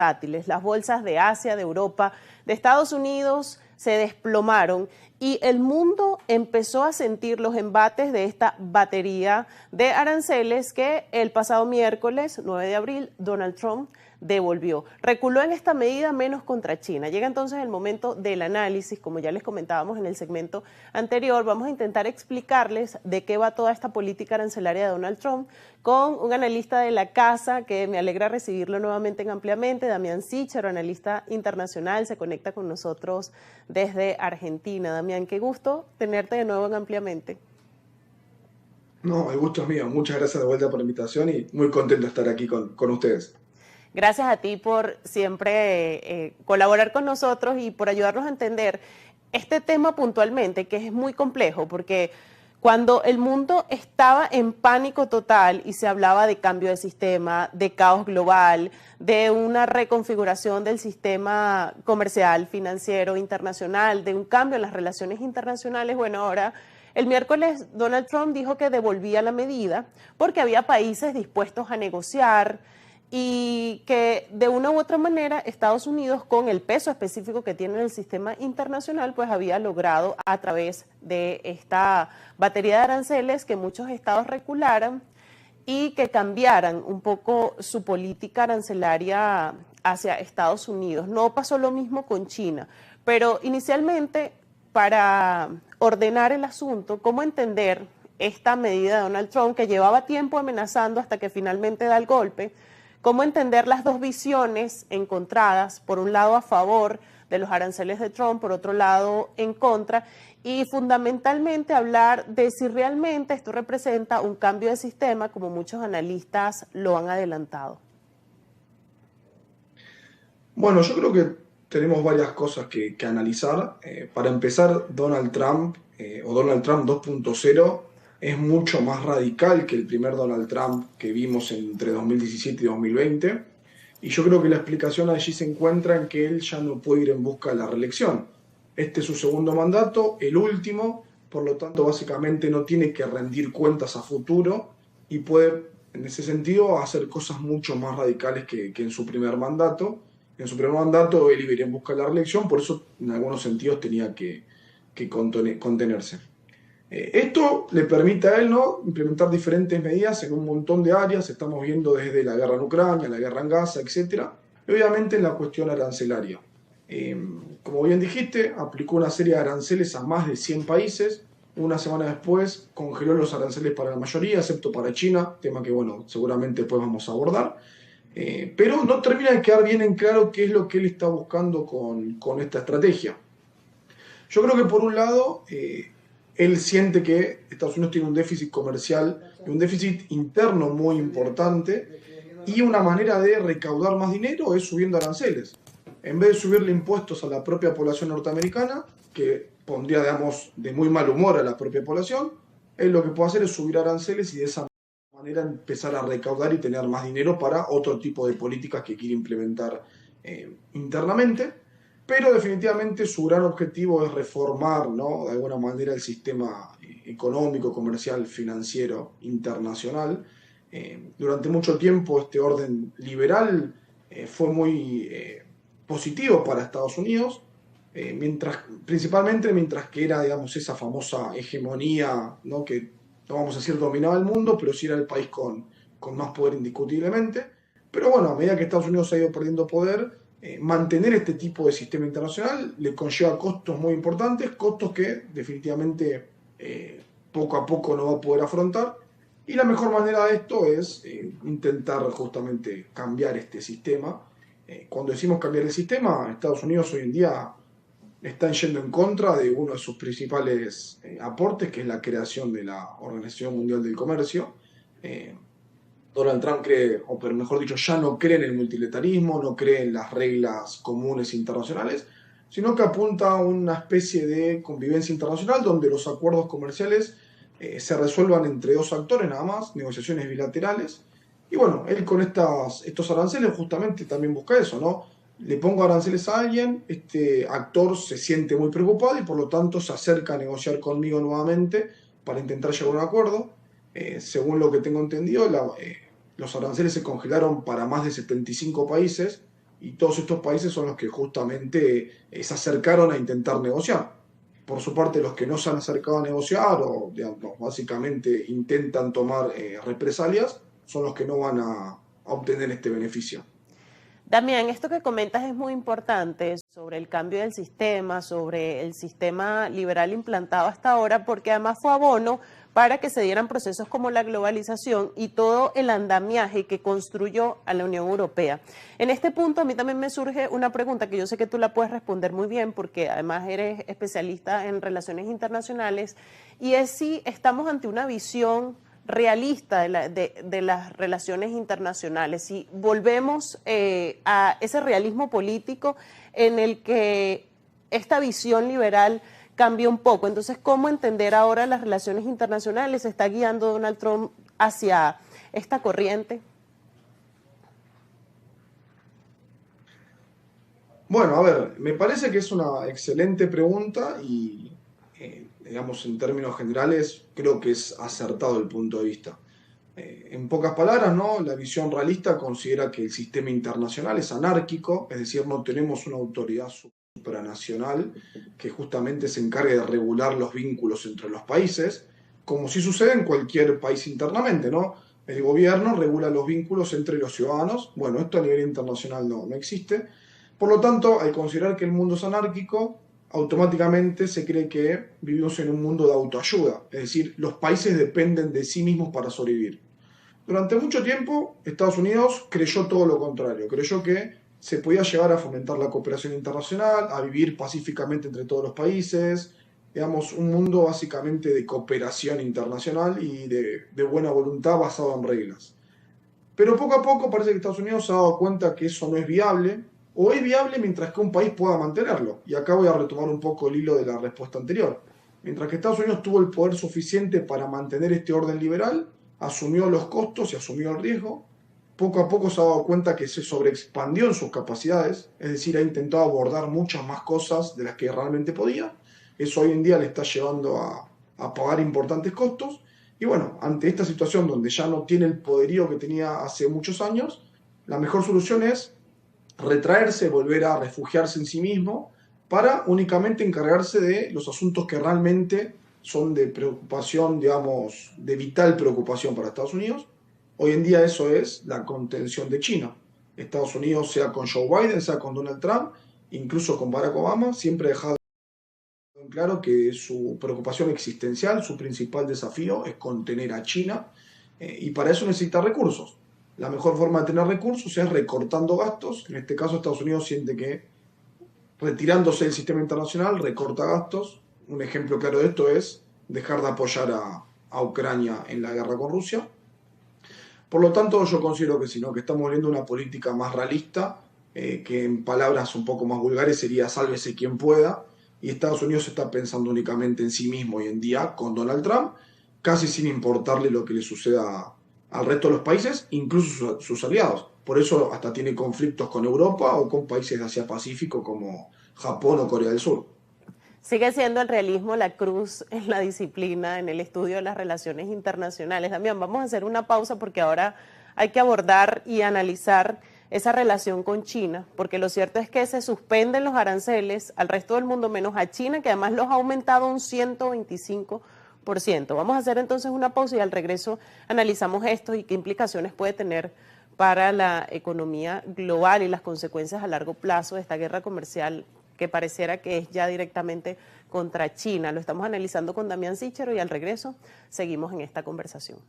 volátiles. Las bolsas de Asia, de Europa, de Estados Unidos se desplomaron y el mundo empezó a sentir los embates de esta batería de aranceles que el pasado miércoles 9 de abril Donald Trump devolvió. Reculó en esta medida menos contra China. Llega entonces el momento del análisis, como ya les comentábamos en el segmento anterior. Vamos a intentar explicarles de qué va toda esta política arancelaria de Donald Trump con un analista de la casa que me alegra recibirlo nuevamente en Ampliamente, Damián Sichero, analista internacional, se conecta con nosotros desde Argentina. Damián, qué gusto tenerte de nuevo en Ampliamente. No, el gusto es mío. Muchas gracias de vuelta por la invitación y muy contento de estar aquí con ustedes. Gracias a ti por siempre colaborar con nosotros y por ayudarnos a entender este tema puntualmente, que es muy complejo, porque cuando el mundo estaba en pánico total y se hablaba de cambio de sistema, de caos global, de una reconfiguración del sistema comercial, financiero, internacional, de un cambio en las relaciones internacionales, bueno, ahora el miércoles Donald Trump dijo que devolvía la medida porque había países dispuestos a negociar y que de una u otra manera Estados Unidos, con el peso específico que tiene en el sistema internacional, pues había logrado a través de esta batería de aranceles que muchos estados recularan y que cambiaran un poco su política arancelaria hacia Estados Unidos. No pasó lo mismo con China, pero inicialmente, para ordenar el asunto, ¿cómo entender esta medida de Donald Trump que llevaba tiempo amenazando hasta que finalmente da el golpe? ¿Cómo entender las dos visiones encontradas, por un lado a favor de los aranceles de Trump, por otro lado en contra? Y fundamentalmente hablar de si realmente esto representa un cambio de sistema, como muchos analistas lo han adelantado. Bueno, yo creo que tenemos varias cosas que analizar. Para empezar, Donald Trump o Donald Trump 2.0 es mucho más radical que el primer Donald Trump que vimos entre 2017 y 2020. Y yo creo que la explicación allí se encuentra en que él ya no puede ir en busca de la reelección. Este es su segundo mandato, el último, por lo tanto básicamente no tiene que rendir cuentas a futuro y puede, en ese sentido, hacer cosas mucho más radicales que en su primer mandato. En su primer mandato él iba a ir en busca de la reelección, por eso en algunos sentidos tenía que contenerse. Esto le permite a él, ¿no?, implementar diferentes medidas en un montón de áreas. Estamos viendo desde la guerra en Ucrania, la guerra en Gaza, etcétera, y obviamente en la cuestión arancelaria. Eh, Como bien dijiste, aplicó una serie de aranceles a más de 100 países. Una semana después congeló los aranceles para la mayoría, excepto para China, tema que, bueno, seguramente después vamos a abordar. Pero no termina de quedar bien en claro qué es lo que él está buscando con esta estrategia. Yo creo que por un lado, él siente que Estados Unidos tiene un déficit comercial y un déficit interno muy importante, y una manera de recaudar más dinero es subiendo aranceles. En vez de subirle impuestos a la propia población norteamericana, que pondría, digamos, de muy mal humor a la propia población, él lo que puede hacer es subir aranceles y de esa manera empezar a recaudar y tener más dinero para otro tipo de políticas que quiere implementar internamente. Pero definitivamente su gran objetivo es reformar, ¿no?, de alguna manera el sistema económico, comercial, financiero, internacional. Durante mucho tiempo este orden liberal fue muy positivo para Estados Unidos, principalmente mientras que era, digamos, esa famosa hegemonía, ¿no?, que no vamos a decir dominaba el mundo, pero sí era el país con más poder indiscutiblemente. Pero bueno, a medida que Estados Unidos ha ido perdiendo poder, mantener este tipo de sistema internacional le conlleva costos muy importantes, costos que definitivamente poco a poco no va a poder afrontar. Y la mejor manera de esto es intentar justamente cambiar este sistema. Cuando decimos cambiar el sistema, Estados Unidos hoy en día están yendo en contra de uno de sus principales aportes, que es la creación de la Organización Mundial del Comercio. Eh, Donald Trump cree, o pero mejor dicho, ya no cree en el multilateralismo, no cree en las reglas comunes internacionales, sino que apunta a una especie de convivencia internacional donde los acuerdos comerciales se resuelvan entre dos actores nada más, negociaciones bilaterales. Y bueno, él con estos aranceles justamente también busca eso, ¿no? Le pongo aranceles a alguien, este actor se siente muy preocupado y por lo tanto se acerca a negociar conmigo nuevamente para intentar llegar a un acuerdo. Según lo que tengo entendido, los aranceles se congelaron para más de 75 países y todos estos países son los que justamente se acercaron a intentar negociar. Por su parte, los que no se han acercado a negociar o, digamos, básicamente intentan tomar represalias, son los que no van a obtener este beneficio. Damián, esto que comentas es muy importante sobre el cambio del sistema, sobre el sistema liberal implantado hasta ahora, porque además fue abono para que se dieran procesos como la globalización y todo el andamiaje que construyó a la Unión Europea. En este punto a mí también me surge una pregunta que yo sé que tú la puedes responder muy bien porque además eres especialista en relaciones internacionales, y es si estamos ante una visión realista de las relaciones internacionales, si volvemos a ese realismo político en el que esta visión liberal cambia un poco. Entonces, ¿cómo entender ahora las relaciones internacionales? ¿Se está guiando Donald Trump hacia esta corriente? Bueno, a ver, me parece que es una excelente pregunta y, digamos, en términos generales, creo que es acertado el punto de vista. En pocas palabras, ¿no? La visión realista considera que el sistema internacional es anárquico, es decir, no tenemos una autoridad supranacional que justamente se encargue de regular los vínculos entre los países, como si sucede en cualquier país internamente, ¿no? El gobierno regula los vínculos entre los ciudadanos. Bueno, esto a nivel internacional no existe. Por lo tanto, al considerar que el mundo es anárquico, automáticamente se cree que vivimos en un mundo de autoayuda, es decir, los países dependen de sí mismos para sobrevivir. Durante mucho tiempo, Estados Unidos creyó todo lo contrario, creyó que se podía llegar a fomentar la cooperación internacional, a vivir pacíficamente entre todos los países, digamos, un mundo básicamente de cooperación internacional y de buena voluntad basado en reglas. Pero poco a poco parece que Estados Unidos se ha dado cuenta que eso no es viable, o es viable mientras que un país pueda mantenerlo. Y acá voy a retomar un poco el hilo de la respuesta anterior. Mientras que Estados Unidos tuvo el poder suficiente para mantener este orden liberal, asumió los costos y asumió el riesgo, poco a poco se ha dado cuenta que se sobreexpandió en sus capacidades, es decir, ha intentado abordar muchas más cosas de las que realmente podía. Eso hoy en día le está llevando a pagar importantes costos. Y bueno, ante esta situación donde ya no tiene el poderío que tenía hace muchos años, la mejor solución es retraerse, volver a refugiarse en sí mismo para únicamente encargarse de los asuntos que realmente son de preocupación, digamos, de vital preocupación para Estados Unidos. Hoy en día eso es la contención de China. Estados Unidos, sea con Joe Biden, sea con Donald Trump, incluso con Barack Obama, siempre ha dejado en claro que su preocupación existencial, su principal desafío es contener a China, y para eso necesita recursos. La mejor forma de tener recursos es recortando gastos. En este caso, Estados Unidos siente que retirándose del sistema internacional recorta gastos. Un ejemplo claro de esto es dejar de apoyar a Ucrania en la guerra con Rusia. Por lo tanto, yo considero que sí, ¿no? Que estamos viendo una política más realista, que en palabras un poco más vulgares sería sálvese quien pueda, y Estados Unidos está pensando únicamente en sí mismo hoy en día con Donald Trump, casi sin importarle lo que le suceda al resto de los países, incluso sus aliados. Por eso hasta tiene conflictos con Europa o con países de Asia-Pacífico como Japón o Corea del Sur. Sigue siendo el realismo la cruz en la disciplina, en el estudio de las relaciones internacionales. Damián, vamos a hacer una pausa porque ahora hay que abordar y analizar esa relación con China, porque lo cierto es que se suspenden los aranceles al resto del mundo, menos a China, que además los ha aumentado un 125%. Vamos a hacer entonces una pausa y al regreso analizamos esto y qué implicaciones puede tener para la economía global y las consecuencias a largo plazo de esta guerra comercial que pareciera que es ya directamente contra China. Lo estamos analizando con Damián Sichero y al regreso seguimos en esta conversación.